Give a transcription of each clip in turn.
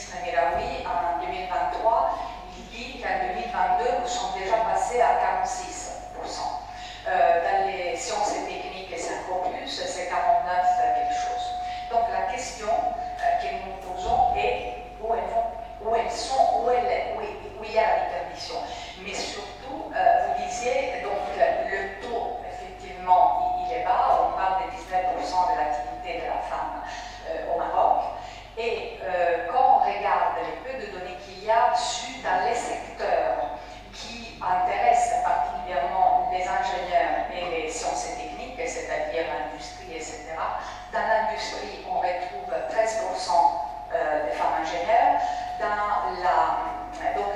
ministre Melaoui, en 2023, il dit qu'en 2022, nous sommes déjà passés à 46%. Dans les sciences et techniques, c'est encore plus, c'est 49 quelque chose. Donc la question que nous nous posons est où elles sont, où il y a la déperdition. Mais surtout, vous disiez, donc le taux, effectivement, il est bas, on parle de 19% de l'activité de la femme au Maroc. Et quand on regarde les peu de données qu'il y a dans les secteurs qui intéressent particulièrement les ingénieurs et les sciences et techniques, c'est-à-dire l'industrie, etc., dans l'industrie, on retrouve 13% des femmes ingénieurs. Donc,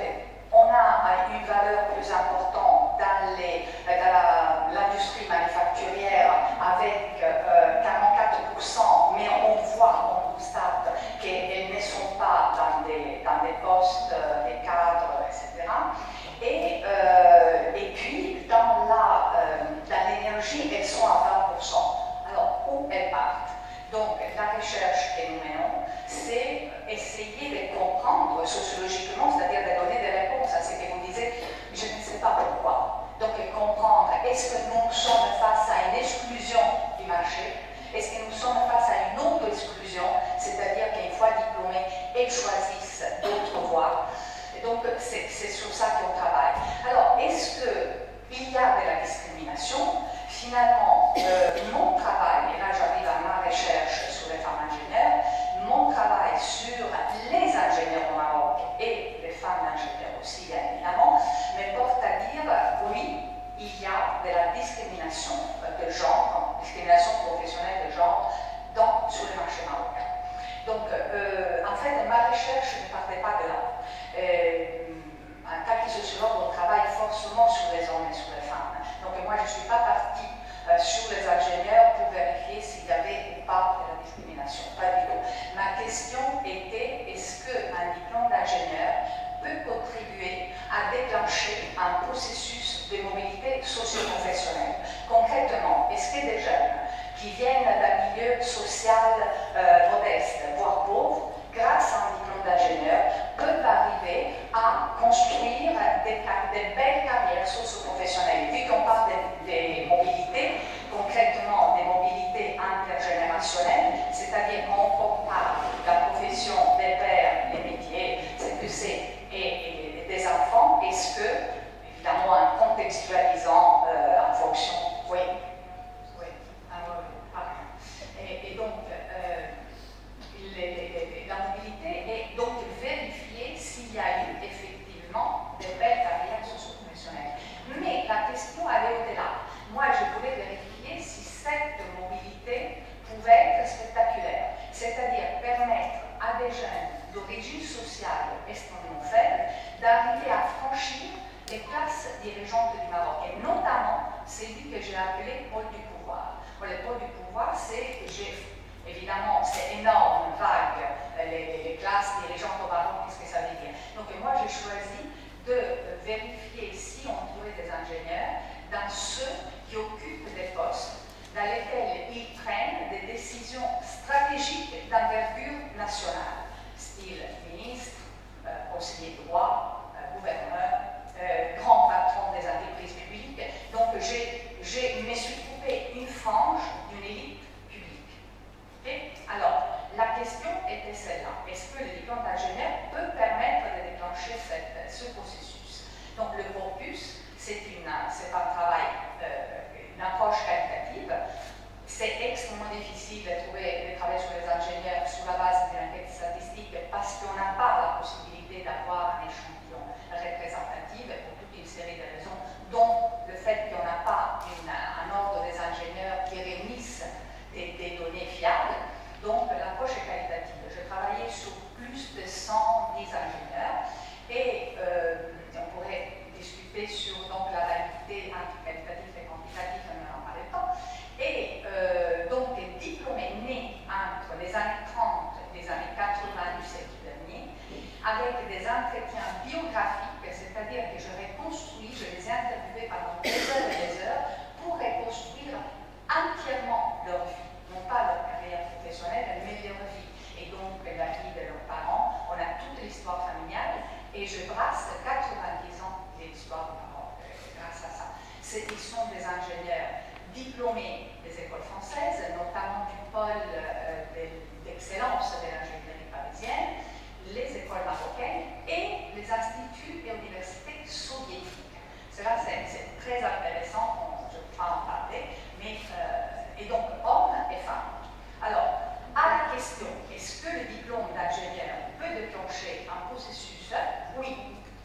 on a une valeur plus importante dans l'industrie manufacturière avec 44%, mais on constate qu'elles ne sont pas dans des postes, des cadres, etc. Et puis, dans l'énergie, elles sont à 20%. Alors, où elles partent? Donc, la recherche que nous menons, c'est essayer de comprendre sociologiquement, c'est-à-dire de donner des réponses à ce que vous disiez, je ne sais pas pourquoi. Donc, comprendre, est-ce que nous sommes face à une exclusion du marché? Est-ce que nous sommes face à une auto-exclusion, c'est-à-dire qu'une fois diplômés, elles choisissent d'autres voies? Et donc, c'est sur ça qu'on travaille. Alors, est-ce qu'il y a de la discrimination? Finalement, mon travail, et là j'arrive à ma recherche sur les femmes ingénieurs, mon travail sur les ingénieurs au Maroc et les femmes ingénieurs aussi, bien évidemment, me porte à dire, oui, il y a de la discrimination de genre, discrimination professionnelle de genre sur le marché marocain. Donc, en fait, ma recherche ne partait pas de là. En tant que sociologue, on travaille forcément sur les hommes et sur les femmes. Donc, moi, je ne suis pas partie sur les ingénieurs pour vérifier s'il y avait ou pas de la discrimination. Pas du tout. Ma question était, est-ce qu'un diplôme d'ingénieur peut contribuer à déclencher un processus de mobilité socio-professionnelle? Concrètement, est-ce que des jeunes qui viennent d'un milieu social modeste, voire pauvre, grâce à un diplôme d'ingénieur, peuvent arriver à construire des belles carrières socio-professionnelles? Vu qu'on parle des mobilités, concrètement des mobilités intergénérationnelles, c'est-à-dire qu'on compare la profession des pères, les métiers, CQC et des enfants, est-ce que, évidemment, en contextualisant en fonction, oui, et donc, la mobilité est donc vérifier s'il y a eu effectivement de belles carrières socio-professionnelles. Mais la question allait au-delà. Moi, je voulais vérifier si cette mobilité pouvait être spectaculaire, c'est-à-dire permettre à des jeunes d'origine sociale extrêmement faible d'arriver à franchir les classes dirigeantes du Maroc, et notamment celui que j'ai appelé pôle du pouvoir. Bon, le pôle du pouvoir, c'est, évidemment, c'est énorme, vague, les classes dirigeantes au Maroc, qu'est-ce que ça veut dire? Donc moi, j'ai choisi de vérifier si on trouvait des ingénieurs dans ceux qui occupent des postes dans lesquels ils prennent des décisions stratégiques d'envergure nationale, style ministre, conseiller de droit, gouverneur, grand patron des entreprises publiques. Donc je me suis trouvé une frange d'une élite publique. Okay? Alors, la question était celle-là. Est-ce que le diplôme d'ingénieur peut permettre de déclencher ce processus? Donc, le corpus, c'est un travail, une approche qualitative. C'est extrêmement difficile de travailler sur les ingénieurs sur la base d'une enquête statistique parce qu'on n'a pas la possibilité d'avoir un échantillon représentatif pour toute une série de raisons, dont le fait qu'on n'a pas un ordre des ingénieurs qui réunissent des données fiables. Donc l'approche est qualitative. Je travaillais sur plus de 110 ingénieurs et on pourrait discuter sur donc, la réalité entre qualitatif et quantitatif, mais on n'en parlait pas. Et donc des diplômés nés entre les années 30 et les années 80 du siècle dernier, avec des entretiens biographiques, c'est-à-dire que je les ai interviewés pendant des heures et des heures pour reconstruire entièrement leur vie, non pas leur carrière professionnelle, mais leur vie. Et donc la vie de leurs parents, on a tout et je brasse 90 ans de l'histoire du Maroc grâce à ça. Ils sont des ingénieurs diplômés des écoles françaises, notamment du pôle d'excellence de l'ingénierie parisienne, les écoles marocaines et les instituts et universités soviétiques. Cela, c'est très intéressant, je ne peux pas en parler, mais, et donc hommes et femmes. Alors, à la question, est-ce que le diplôme d'ingénieur peut déclencher un processus? Oui,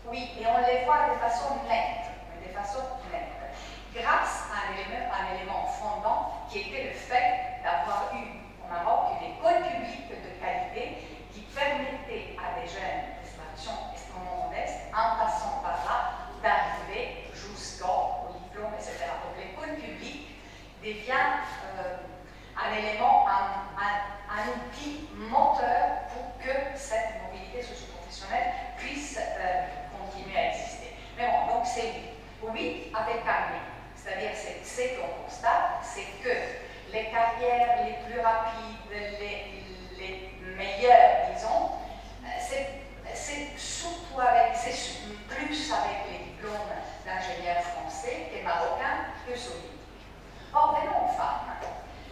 oui, et on les voit de façon nette, grâce à un élément fondant qui était le fait d'avoir eu au Maroc une école publique de qualité qui permettait à des jeunes d'extraction extrêmement modestes, en passant par là, d'arriver jusqu'au diplôme, etc. Donc l'école publique devient un élément, un outil moteur pour que cette mobilité socio-professionnelle puisse continuer à exister. Mais bon, donc c'est oui avec un oui. C'est-à-dire, ce qu'on constate, c'est que les carrières les plus rapides, les meilleures, disons, c'est surtout plus avec les diplômes d'ingénieurs français que marocains que soviétiques. Or, venons aux femmes.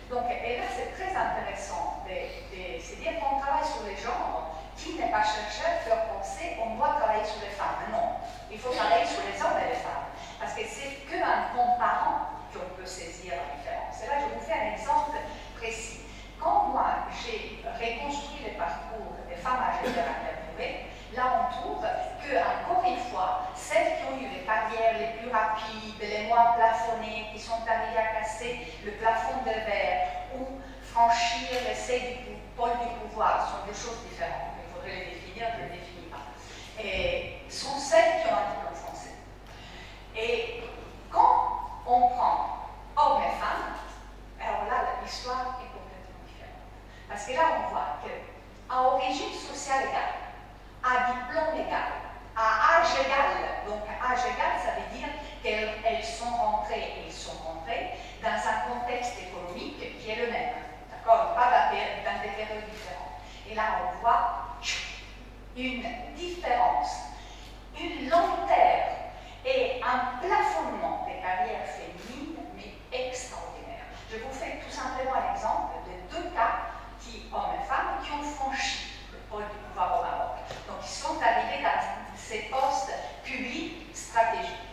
Donc, et là, c'est très intéressant c'est dire qu'on travaille sur les genres. Qui n'est pas chercheur faire penser qu'on doit travailler sur les femmes? Non, il faut travailler sur les hommes et les femmes. Parce que c'est qu'en comparant qu'on peut saisir la différence. Et là, je vous fais un exemple précis. Quand moi, j'ai reconstruit les parcours des femmes ingénieurs interviewées, là, on trouve que, encore une fois, celles qui ont eu les carrières les plus rapides, les moins plafonnées, qui sont arrivées à casser le plafond de verre ou franchir les seuils du pôle du pouvoir, sont deux choses différentes. Il faudrait les définir, je ne les définis pas. Et sont celles qui ont un diplôme français. Et quand on prend hommes et femmes, alors là, l'histoire est complètement différente. Parce que là, on voit qu'à origine sociale égale, à diplôme égal, à âge égal, donc âge égal, ça veut dire qu'elles sont rentrées et ils sont rentrés dans un contexte économique qui est le même. D'accord? Pas dans des périodes différentes. Et là, on voit une différence, une lenteur et un plafonnement des carrières féminines, mais extraordinaire. Je vous fais tout simplement un exemple de deux cas, hommes et femmes, qui ont franchi le pôle du pouvoir au Maroc. Donc, ils sont arrivés dans ces postes publics stratégiques.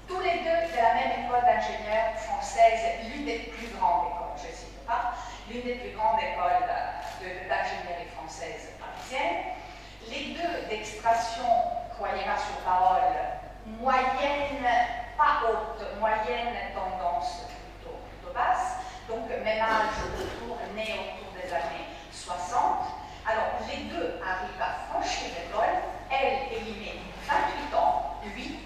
Tous les deux de la même école d'ingénieurs française, l'une des plus grandes écoles, je ne cite pas, l'une des plus grandes écoles d'ingénierie française parisienne. Les deux d'extraction, croyez-moi sur parole, moyenne, pas haute, moyenne tendance plutôt basse, donc même âge autour, né autour des années 60. Alors les deux arrivent à franchir l'école, elle élimine 28 ans, lui 8.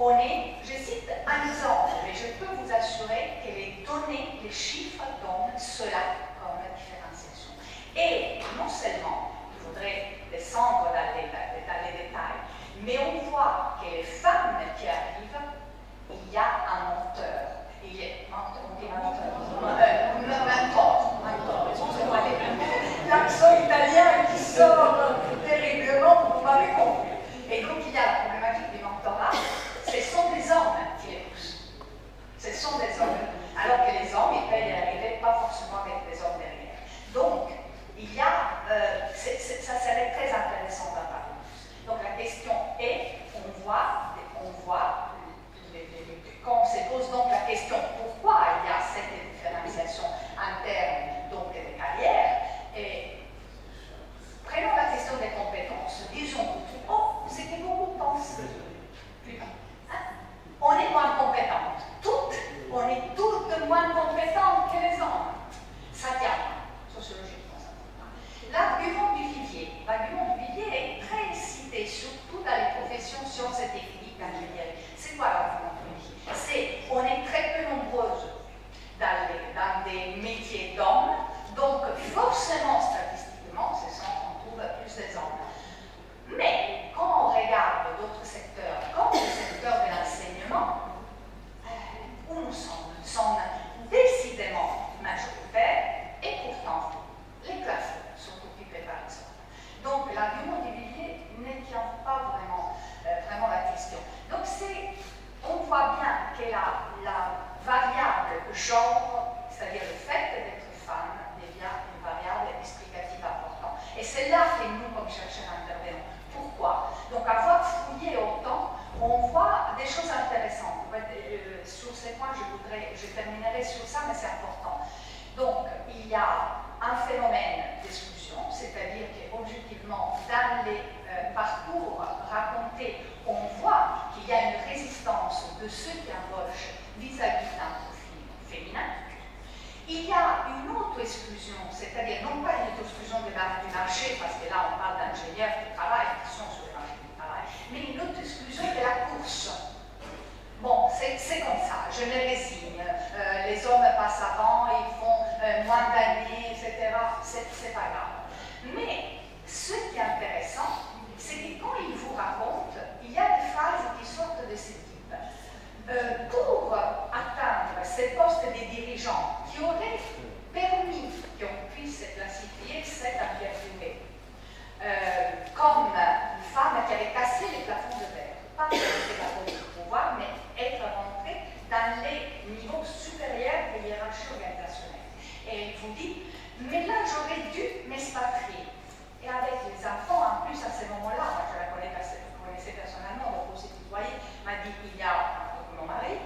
On est, je cite un exemple, mais je peux vous assurer que les données, les chiffres donnent cela comme différenciation. Et non seulement, il faudrait descendre dans les détails, mais on voit que les femmes qui arrivent, il y a un menteur. On dit un menteur. c'est là que nous, comme chercheurs, intervenons. Pourquoi? Donc, avoir fouillé autant, on voit des choses intéressantes. Sur ces points, je terminerai sur ça, mais c'est important. Donc, il y a un phénomène d'exclusion, c'est-à-dire qu'objectivement, dans les parcours racontés, on voit qu'il y a une résistance de ceux qui embauchent vis-à-vis d'un profil féminin. Il y a une autre exclusion, c'est-à-dire non pas une exclusion du marché, parce que là on parle d'ingénieurs qui travaillent, qui sont sur le marché du travail, mais une autre exclusion de la course. Bon, c'est comme ça, je me résigne. Les hommes passent avant, ils font moins d'années, etc. C'est pas grave. Mais ce qui est intéressant, c'est que quand ils vous racontent, il y a des phrases qui sortent de ce type. Pour atteindre ces postes de dirigeants qui auraient permis qu'on puisse classifier cette interviewée comme une femme qui avait cassé les plafonds de verre, pas rester la haute du pouvoir, mais être rentrée dans les niveaux supérieurs des hiérarchies organisationnelles. Et il vous dit, mais là j'aurais dû m'expatrier. Et avec les enfants, en plus, à ce moment-là, moi je la connaissais personnellement, donc vous voyez, m'a dit, il y a mon mari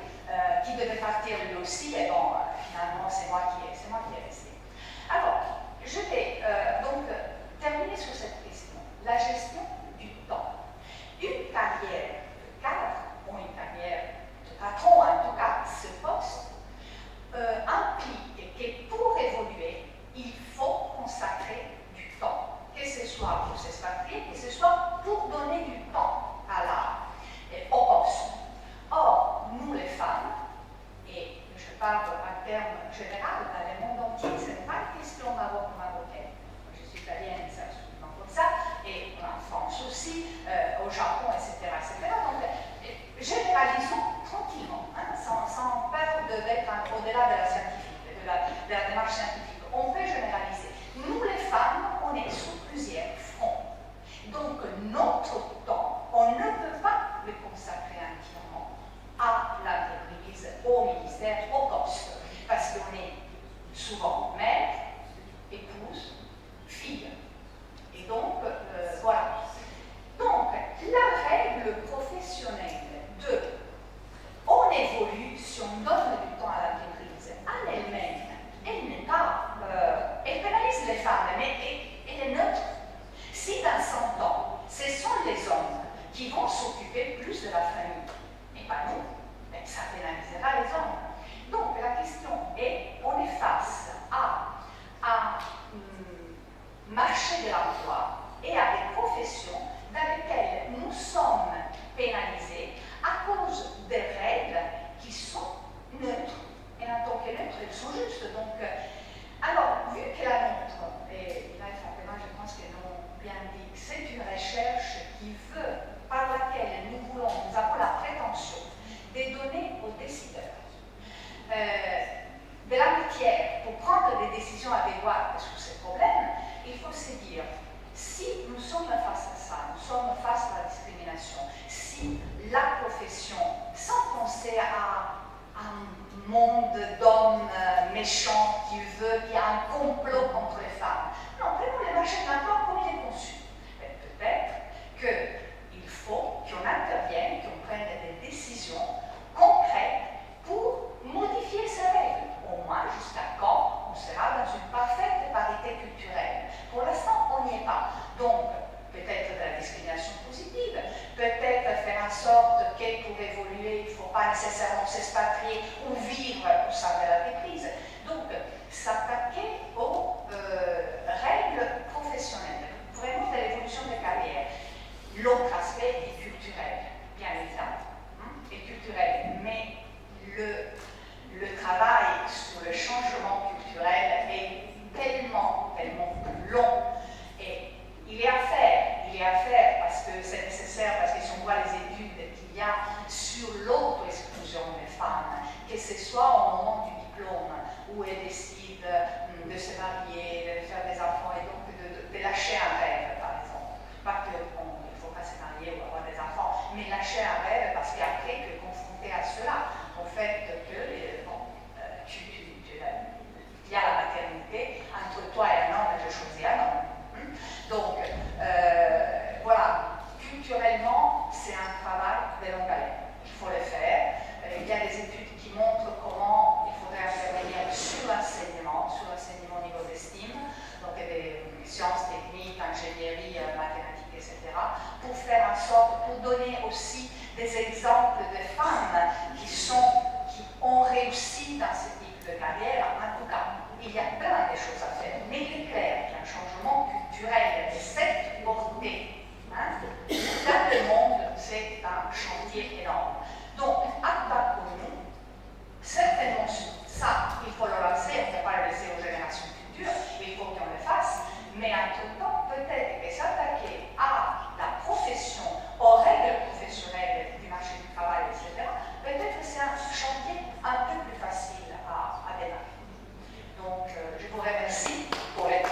qui devait partir lui aussi, et bon, finalement, c'est moi qui est resté. Alors, je vais donc terminer sur cette question, la gestion du temps. Une carrière de cadre, ou une carrière de patron, en tout cas ce poste, implique que pour évoluer, il faut consacrer du temps, que ce soit pour s'expatrier, que ce soit pour donner du temps au poste. Or, nous les femmes, et je parle en termes généraux dans le monde entier, ce n'est pas une question marocaine. Je suis italienne, c'est absolument comme ça, et en France aussi, au Japon, etc. Donc, généralisons tranquillement, hein, sans peur d'être au-delà de la scientifique, de la démarche scientifique. On peut généraliser. Nous, les femmes, on est sur plusieurs fronts. Donc, notre temps, on ne peut pas le consacrer entièrement à l'entreprise, au ministère, au poste, parce qu'on est souvent mère, épouse, fille. Et donc, voilà. Donc, la règle professionnelle de on évolue si on donne du temps à l'entreprise, en elle-même, elle n'est pas, elle pénalise les femmes, mais elle est neutre. Si dans 100 ans, ce sont les hommes qui vont s'occuper plus de la famille, et pas nous, mais ça pénalisera les hommes. Donc la question est, on est face à un marché de l'emploi et à des professions dans lesquelles nous sommes pénalisés à cause des règles qui sont neutres. Et en tant que neutres, elles sont justes. Donc, alors, vu que la nôtre, et là, effectivement, je pense que nous bien dit, c'est une recherche qui veut, par laquelle nous avons la prétention de donner aux décideurs de la matière pour prendre des décisions adéquates sur ces problèmes. Il faut se dire, si nous sommes face à ça, nous sommes face à la discrimination, si la profession, sans penser à un monde d'hommes méchants qui y a un complot contre les femmes, non, prenons le marché de l'emploi comme il est conçu. Peut-être qu'il faut qu'on intervienne, qu'on prenne des décisions concrètes pour modifier ces règles, au moins jusqu'à quand on sera dans une parfaite parité culturelle. Pour l'instant, on n'y est pas. Donc, peut-être de la discrimination positive, peut-être faire en sorte que pour évoluer, il ne faut pas nécessairement s'expatrier ou vivre au sein de l'entreprise. Donc, s'attaquer aux règles professionnelles, vraiment de l'évolution des carrières. L'autre aspect est culturel, bien évidemment, est culturel, mais le travail sur le changement culturel est tellement plus long. Et il est à faire parce que c'est nécessaire, parce que si on voit les études qu'il y a sur l'auto-exclusion des femmes, que ce même temps, peut-être que s'attaquer à la profession, aux règles professionnelles du marché du travail, etc., peut-être que c'est un chantier un peu plus facile à démarrer. Donc, je vous remercie pour l'écoute.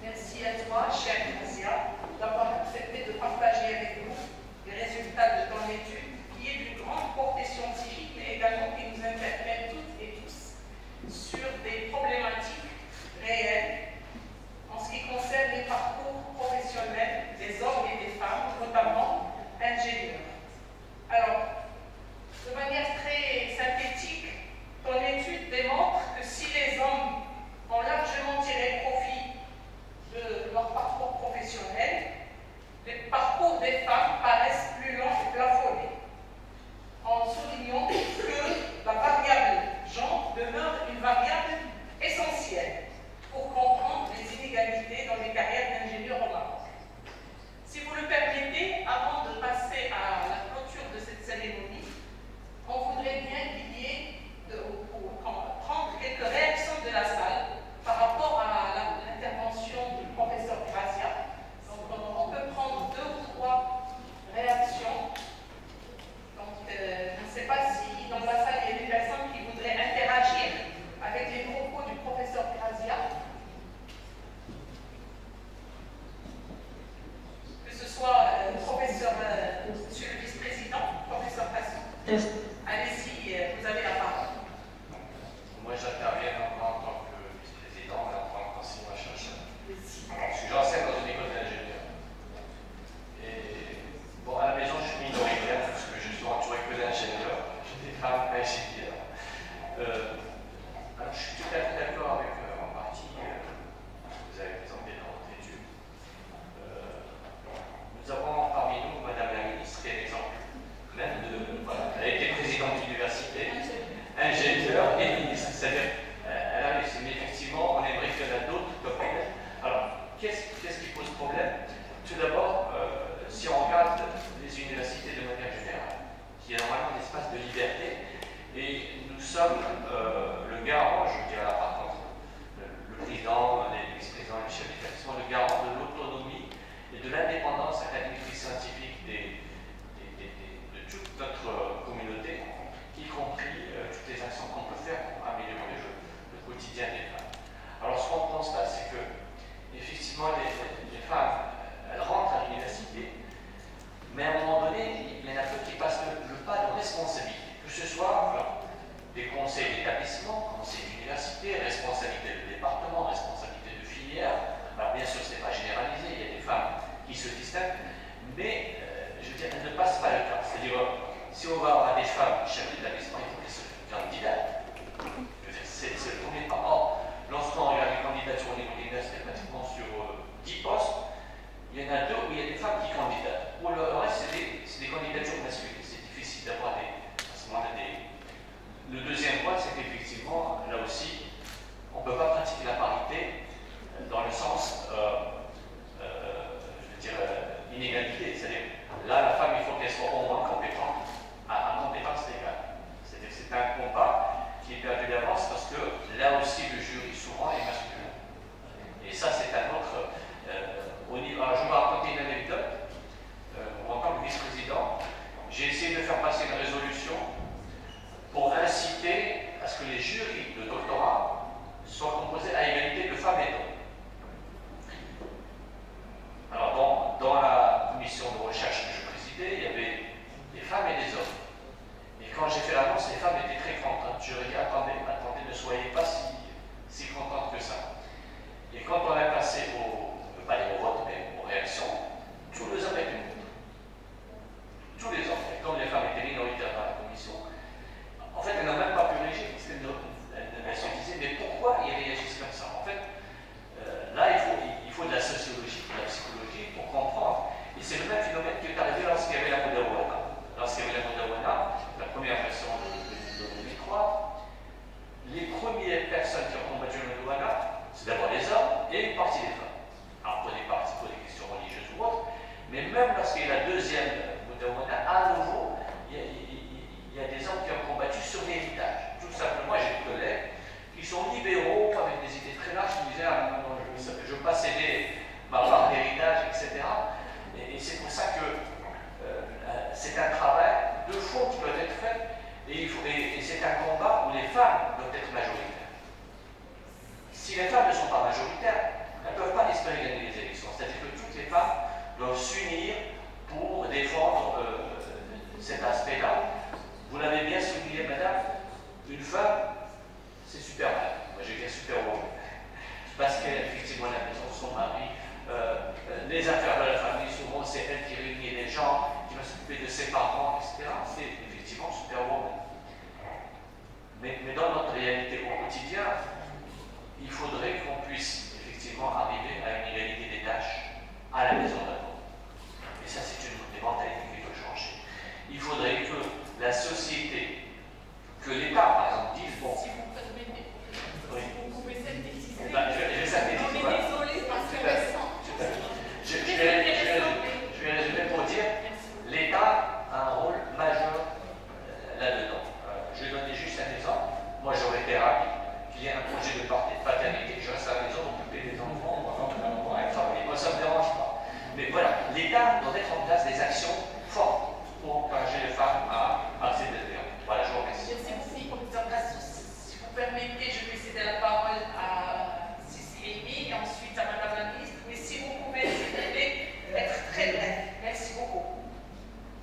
Merci à toi, chère Grazia, d'avoir accepté de partager avec nous les résultats de ton étude, qui est d'une grande portée scientifique, mais également qui nous interpelle toutes et tous sur des problématiques réelles en ce qui concerne les parcours professionnels des hommes et des femmes, notamment ingénieurs. Alors, de manière très synthétique, ton étude démontre que si les hommes ont largement tiré profit de leur parcours professionnel, les parcours des femmes paraissent plus longs et plafonnés, en soulignant que la variable genre demeure une variable essentielle pour comprendre les inégalités dans les carrières d'ingénieurs au Maroc. Si vous le permettez, avant de passer à la clôture de cette cérémonie, on voudrait bien qu'il y ait prendre quelques réactions de la salle par rapport à l'intervention du professeur Grazia. Donc on peut prendre 2 ou 3 réactions. Donc je ne sais pas si dans la salle il y a des personnes qui voudraient interagir avec les propos du professeur Grazia. Que ce soit professeur, monsieur le vice-président, professeur Tasson. Allez-y, vous avez la parole. Moi, j'interviens en tant que vice-président et en tant qu'enseignant-chercheur. Je suis j'enseigne dans une école d'ingénieurs. Et bon, à la maison, je suis minoritaire parce que je suis entouré que d'ingénieurs. J'ai des femmes ingénieurs. Alors, je suis tout à fait d'accord avec en partie ce que vous avez présenté dans votre étude. Nous avons parmi nous Madame la ministre, qui est l'exemple même de. Voilà, elle a été présidente d'université, ingénieure et ministre. C'est-à-dire, elle a réussi. Mais effectivement, on aimerait qu'il y en a d'autres comme elle. Alors, qu'est-ce qui pose problème? Tout d'abord, si on regarde les universités de manière générale, qui est normalement un espace de liberté, et nous sommes le garant, je dirais là par contre, le président, les vice-présidents, les chefs d'établissement, le garant de l'autonomie et de l'indépendance académique et scientifique de toute notre communauté, y compris toutes les actions qu'on peut faire pour améliorer le quotidien des femmes. Alors ce qu'on constate, c'est que effectivement les femmes, elles rentrent à l'université, mais à un moment donné, il y en a peu qui passent le pas de responsabilité, que ce soit des conseils d'établissement, conseils d'université, responsabilité de département, responsabilité de filière. Alors bien sûr, ce n'est pas généralisé, il y a des femmes qui se distinguent, mais je veux dire, elles ne passent pas le cap. C'est-à-dire, si on va avoir des femmes chefs d'établissement, il faut qu'elles soient candidates. C'est le premier pas. Or, lorsqu'on regarde les candidatures au niveau de l'université, pratiquement sur 10 postes, il y en a 2 où il y a des femmes qui candidatent. Pour le reste, c'est des candidatures masculines. C'est difficile d'avoir des. Le deuxième point, c'est qu'effectivement, là aussi, on ne peut pas pratiquer la parité dans le sens, je veux dire, inégalité. C'est-à-dire, là, la femme, il faut qu'elle soit au moins compétente, à compétence légale.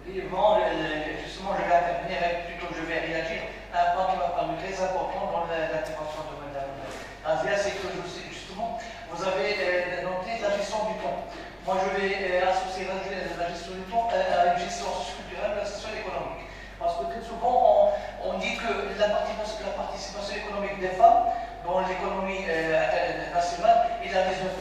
Oui, bon, justement, je vais intervenir, plutôt je vais réagir à un point qui m'a paru très important dans l'intervention de Mme Razia, c'est que justement, vous avez noté la gestion du temps. Moi, je vais associer la gestion du temps à une gestion culturelle, la gestion économique. Parce que très souvent, on dit que la participation économique des femmes dans l'économie nationale est à 19%.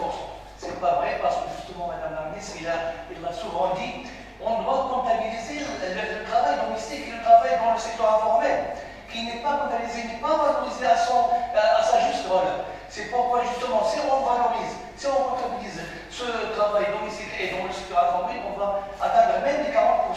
C'est pas vrai, parce que justement, Mme la ministre, il l'a souvent dit, on doit comptabiliser le travail domestique et le travail dans le secteur informel, qui n'est pas comptabilisé, n'est pas valorisé à sa juste valeur. C'est pourquoi justement, si on valorise, si on comptabilise ce travail domestique et dans le secteur informel, on va atteindre même les 40%.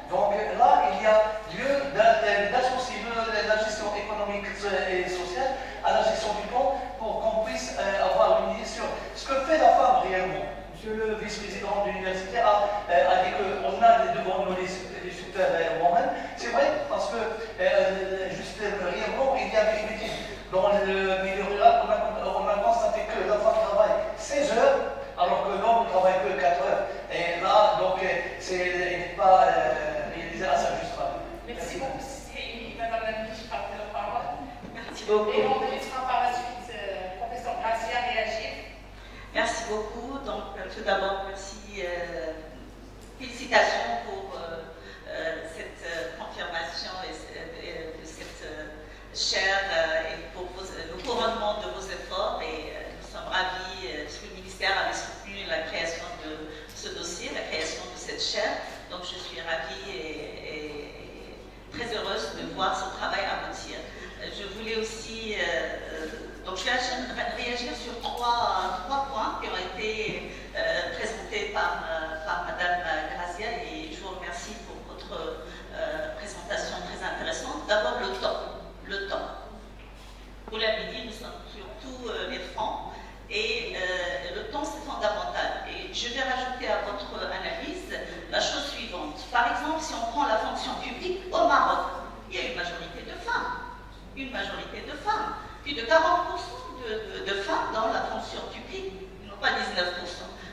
Donc là, il y a lieu d'associer la gestion économique et sociale à la gestion du temps pour qu'on puisse avoir une idée sur ce que fait la femme réellement. Monsieur le vice-président de l'université a dit qu'on a devant nous les superwomen. C'est vrai, parce que juste réellement, il y avait une étude dans le milieu rural, on a constaté que la femme travaille 16 heures, alors que l'homme ne travaille que 4 heures. Et là, donc, il n'est pas réalisé à sa juste valeur. Merci beaucoup, Madame la ministre, je parle de la parole. Merci beaucoup. Et on laissera par la suite professeur Razia réagir. Merci beaucoup. Donc, tout d'abord, merci, félicitations pour cette confirmation et de cette chaire et pour le couronnement de vos efforts. Et nous sommes ravis, parce que le ministère avait soutenu la création de ce dossier, la création de cette chaire. Donc, je suis ravie et très heureuse de voir ce travail aboutir. Je voulais aussi donc je vais réagir sur trois points qui ont été présentés par Madame Razia et je vous remercie pour votre présentation très intéressante. D'abord, le temps. Le temps. Vous l'avez dit, nous sommes sur tous les fronts et le temps c'est fondamental. Et je vais rajouter à votre analyse la chose suivante. Par exemple, si on prend la fonction publique au Maroc, il y a une majorité de femmes. Une majorité de femmes. Plus de 40% de femmes dans la fonction publique, non pas 19%.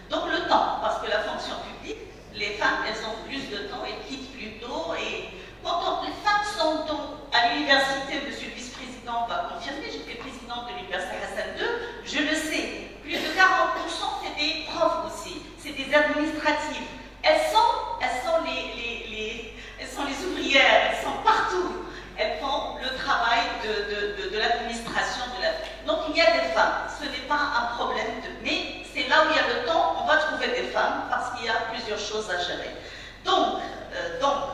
Donc le temps, parce que la fonction publique, les femmes, elles ont plus de temps, elles quittent plus tôt. Et quand les femmes sont à l'université, monsieur le vice-président va confirmer, j'étais présidente de l'université Hassan II, je le sais, plus de 40% c'est des profs aussi, c'est des administratives. Elles sont les ouvrières, elles sont partout. Elles font le travail de l'administration de la vie. Donc il y a des femmes, ce n'est pas un problème mais c'est là où il y a le temps, on va trouver des femmes parce qu'il y a plusieurs choses à gérer. Donc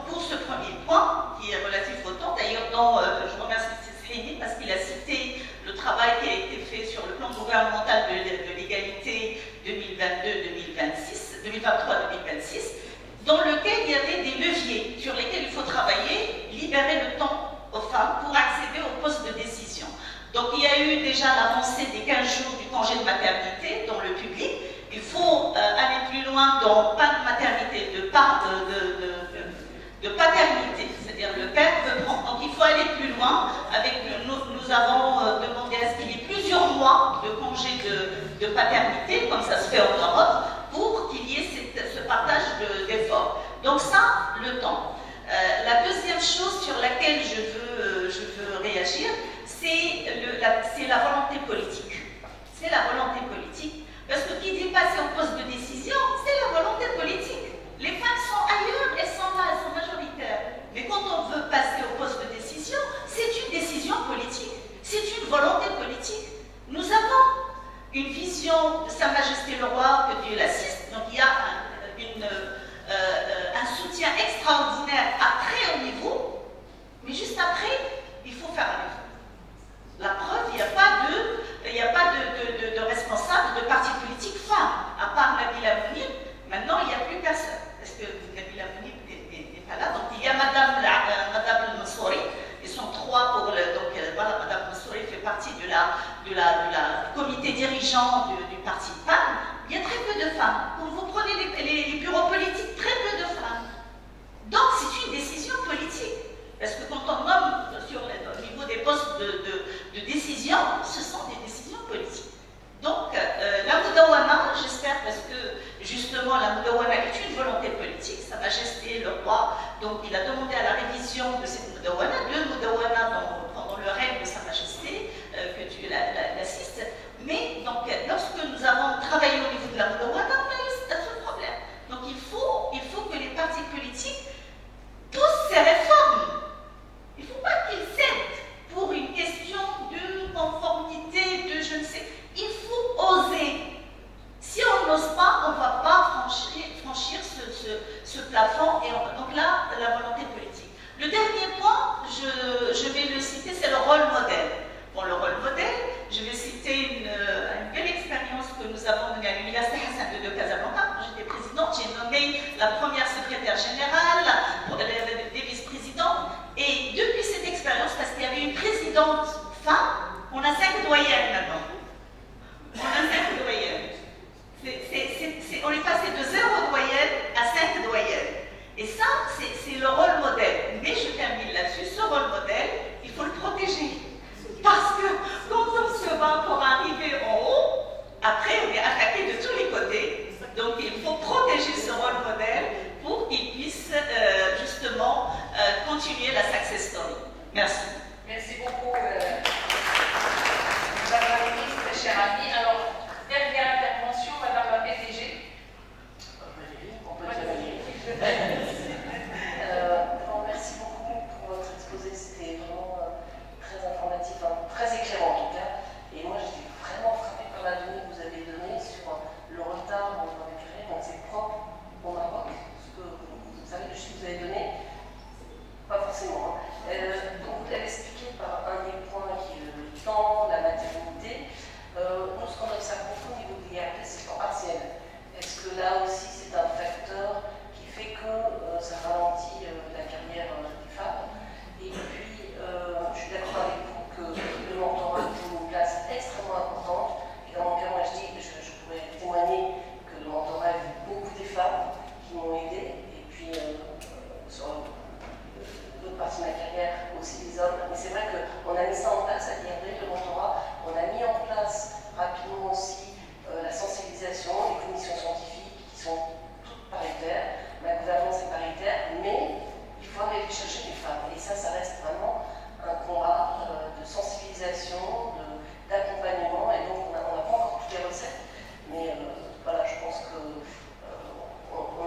pour ce premier point, qui est relatif au temps, d'ailleurs je remercie Céline parce qu'il a cité le travail qui a été fait sur le plan gouvernemental de l'égalité 2023-2026, dans lequel il y avait des leviers sur lesquels il faut travailler, libérer le temps aux femmes pour accéder aux postes de décision. Donc il y a eu déjà l'avancée des 15 jours du congé de maternité dans le public. Il faut aller plus loin dans pas de maternité, de paternité. C'est-à-dire le père veut prendre. Donc il faut aller plus loin. Nous avons demandé à ce qu'il y ait plusieurs mois de congé de paternité, comme ça se fait en Europe, pour qu'il y ait ce partage d'efforts. Donc ça, le temps. La deuxième chose sur laquelle je veux réagir, c'est la volonté politique. C'est la volonté politique. Parce que qui dit passer au poste de décision, c'est la volonté politique. Les femmes sont ailleurs, elles sont là, elles sont majoritaires. Mais quand on veut passer au poste de décision, c'est une décision politique. C'est une volonté politique. Nous avons une vision de Sa Majesté le Roi, que Dieu l'assiste. Donc il y a un soutien extraordinaire à très haut niveau, mais juste après, il faut faire un effort. La preuve, il n'y a pas de responsable de parti politique femme, à part Nabila Mounir. Maintenant, il n'y a plus personne, parce que Nabila Mounir n'est pas là. Donc, il y a Madame Mansouri, ils sont trois pour le. Donc, voilà, Madame Mansouri fait partie du comité dirigeant du parti PAN. Il y a très peu de femmes. Quand vous prenez les bureaux politiques, très peu de femmes. Donc, c'est une décision politique. Parce que quand on nomme au niveau des postes de décision, ce sont des décisions politiques. Donc, la Moudawana, j'espère, parce que justement, la Moudawana est une volonté politique. Sa Majesté, le roi, loi. Donc il a demandé à la révision de cette Moudawana, le Moudawana pendant le règne de Sa Majesté, que tu l'assistes. Mais donc, lorsque nous avons travaillé au niveau de la Moudawana, on a eu un seul problème. Donc il faut que les partis politiques poussent ces réformes. Il ne faut pas qu'ils cèdent pour une question de conformité, de je ne sais. Il faut oser. Si on n'ose pas, on ne va pas franchir ce plafond. Et donc là, la volonté politique. Le dernier point, je vais le citer, c'est le rôle modèle. Bon, le rôle modèle, je vais citer une belle expérience que nous avons menée à l'Université Hassan II de Casablanca. J'étais présidente, j'ai nommé la première secrétaire générale, des vice-présidents. Et depuis cette expérience, parce qu'il y avait une présidente femme, on a 5 doyennes maintenant. On a 5 doyennes. On est passé de 0 doyenne à 5 doyennes. Et ça, c'est le rôle modèle. Mais je termine là-dessus, ce rôle modèle, il faut le protéger. Parce que quand on se bat pour arriver en haut, après on est attaqué de tous les côtés. Donc il faut protéger ce rôle modèle pour qu'il puisse justement continuer la success story. Merci. Merci beaucoup, Madame la Ministre, chère amie. Alors, dernière intervention, Madame la PDG. Merci beaucoup pour votre exposé, c'était vraiment très informatif, très éclairant en tout cas. Et moi j'étais vraiment frappée par la donnée que vous avez donnée sur le retard dans les carrières, donc c'est propre au Maroc, ce que vous savez le chiffre que vous avez donné, pas forcément. Donc vous l'avez expliqué par un des points qui est le temps, la maternité. Nous ce qu'on observe beaucoup au niveau des gardes, c'est le temps partiel. Est-ce que là aussi c'est un facteur qui fait que ça ralentit la carrière des femmes? Et puis, je suis d'accord avec vous que le mentorat joue une place extrêmement importante. Et dans mon cas, moi, je pourrais témoigner que le mentorat a vu beaucoup des femmes qui m'ont aidé. Et puis, sur d'autres parties de ma carrière, aussi des hommes. Mais c'est vrai qu'on a mis ça en place à l'IRD, le mentorat. On a mis en place rapidement aussi la sensibilisation, les commissions scientifiques qui sont toutes paritaires. La gouvernance est paritaire, mais il faut aller chercher des femmes. Et ça reste vraiment un combat de sensibilisation, d'accompagnement. Et donc, on n'a pas encore toutes les recettes. Mais voilà, je pense qu'on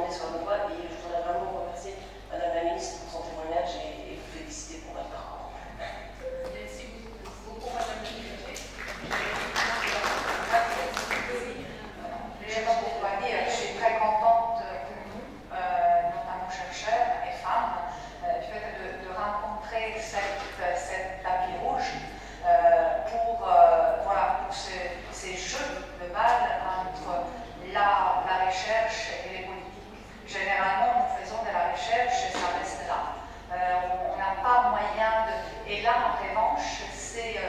est sur le voie. Et je voudrais vraiment vous remercier, Madame la Ministre, pour son témoignage et vous féliciter pour votre parcours. Merci beaucoup, Madame la Ministre. Je n'ai pas beaucoup à dire. Je suis très contente que nous, notamment chercheurs et femmes, du fait de rencontrer cette tapis rouge pour ces jeux de balles entre la recherche et les politiques. Généralement, nous faisons de la recherche et ça reste là. On n'a pas moyen de... Et là, en revanche, c'est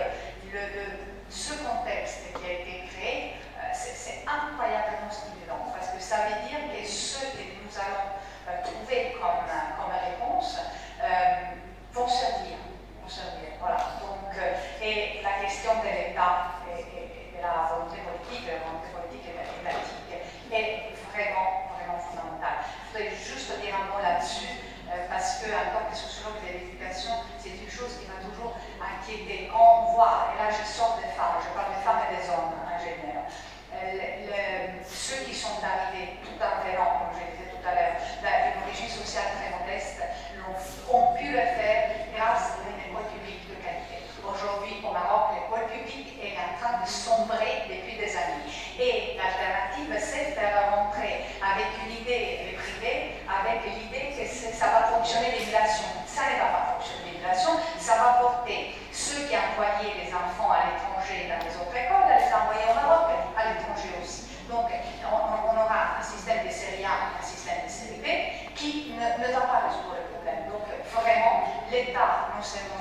ce contexte qui a été créé, c'est incroyablement stimulant parce que ça veut dire que ce que nous allons trouver comme réponse vont servir. Voilà. Donc, et la question de l'État et de la volonté politique étatique est vraiment fondamentale. Je voudrais juste dire un mot là-dessus parce que, en tant que sociologue de l'éducation, c'est une chose qui m'a toujours inquiétée. Quand on voit, et là je sors des femmes, je parle des femmes et des hommes en général, ceux qui sont arrivés tout en véran, comme je disais tout à l'heure, d'une origine sociale très modeste, ont pu le faire grâce à une école publique de qualité. Aujourd'hui, au Maroc, l'école publique est en train de sombrer depuis des années. Et l'alternative, c'est faire rentrer avec une idée privée, avec l'idée que ça va fonctionner l'émulation. Ça ne va pas fonctionner l'émulation, ça va porter ceux qui envoyaient les enfants à l'étranger dans les autres écoles, à les envoyer au Maroc, à l'étranger aussi. Donc, on aura un système de série A, un système de série B qui ne va pas résoudre le problème. Donc, vraiment, l'État, non seulement